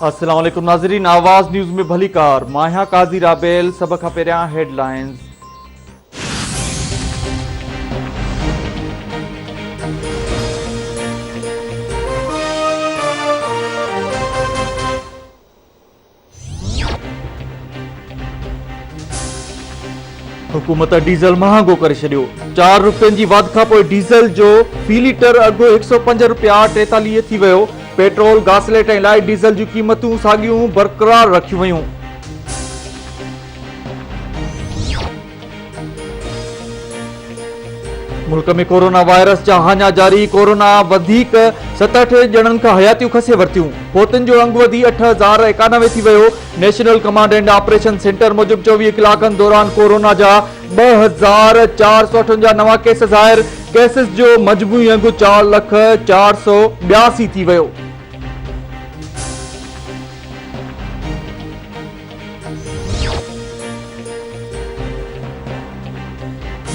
अस्सलाम वालेकुम नाज़रीन, आवाज़ न्यूज़ में भली कार माहिया काज़ी राबेल। सब खां पहिरियां हेडलाइंस। हुकूमत डीज़ल महांगो करे छॾियो। 4 रुपयनि जी वाध खां पोइ डीज़ल जो फी लीटर अघु 105 रुपया 43 थी वियो। पेट्रोल, गासलेट ऐं लाइट डीज़ल जूं क़ीमतूं साॻियूं बरक़रार रखियूं वयूं। मुल्क में कोरोना वायरस जा हाञा जारी। कोरोना वधीक 67 ॼणनि खां हयातियूं खसे वरितियूं। पोतनि जो अंग वधी 8091 थी वियो। National command and operation centre Mujib 24 कलाकनि दौरान कोरोना जा 2458 नवां केस ज़ाहिर। केसिस जो मजमूई अंग 4,04,82 थी वियो।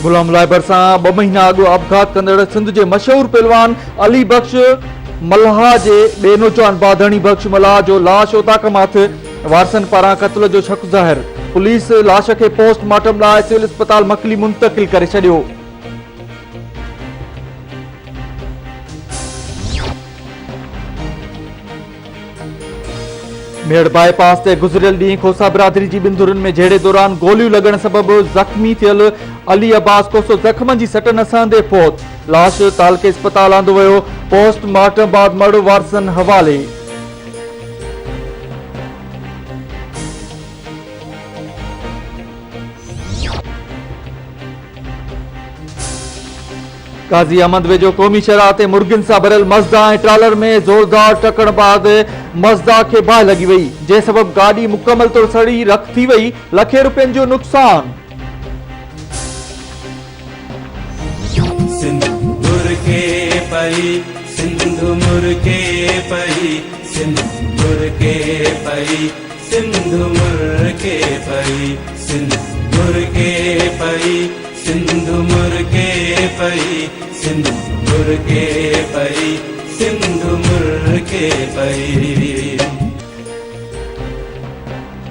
गुलाम अलाई भरसां 2 महीना अॻु अपघात कंदड़ सिंध जे मशहूर पहलवान अली बख्श मल्हा जे बेनोचान बाधणी बख्श मल्हा जो लाश ओताकमाथ वारसन पारां क़त्ल जो शक ज़ाहिर। पुलिस लाश खे पोस्टमार्टम लाइ सिविल अस्पताल मकली मुंतकिल करे छॾियो। मेड़ बाईपास ते गुज़रियल ॾींहुं खोसा बिरादरी जी बिंदुरनि में जहिड़े दौरान गोलियूं लॻण सबबि ज़ख़्मी थियल अली अब्बास कोसो ज़ख़्मनि जी सटनि सहंदे फौत। लाश तालके अस्पताल आंदो वियो। पोस्टमार्टम बाद मर्द वारसन हवाले। काज़ी अहमद वेझो क़ौमी शराह ते मुर्गियुनि सां भरियल मज़दा ऐं ट्रालर में ज़ोरदार टकण बाद मज़दा खे बाहि लॻी वई, जे सबब गाॾी मुकमल तौर सड़ी रख थी वई। लखे रुपयनि जो नुक़सान। सिंध मुर्गे पई, सिंध मुर्गे पई, सिंध मुर्गे पई, सिंध मुर्गे पई, सिंध मुर्गे पई, सिंध मुर्गे पई, सिंध मुर्गे पई, सिंध मुर्गे पई।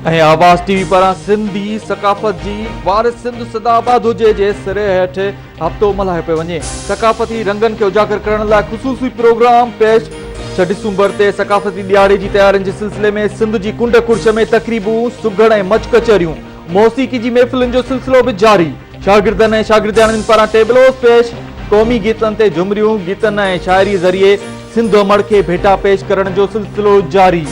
ऐं आवाज़ टीवी पारां सिंधी सकाफ़त जी वारिस सिंध सदाबाद हुजे जे सिरे हेठि हफ़्तो मल्हायो पियो वञे। सकाफ़ती रंगनि खे उजागर करण लाइ ख़ुसूसी प्रोग्राम पेश। 6 दिसंबर ते सकाफ़ती ॾियारे जी तयारियुनि जे सिलसिले में सिंध जी कुंड कुर्श में तक़रीबूं, सुघड़ ऐं मच कचहरियूं। मौसीक़ी जी महफ़िलुनि जो सिलसिलो बि जारी। शागिर्दनि ऐं शागिर्दियाणियुनि पारां टेबलोस पेश। क़ौमी गीतनि ते झुमरियूं, गीतनि ऐं शाइरी ज़रिए सिंध अमड़ खे भेटा पेश करण जो सिलसिलो जारी।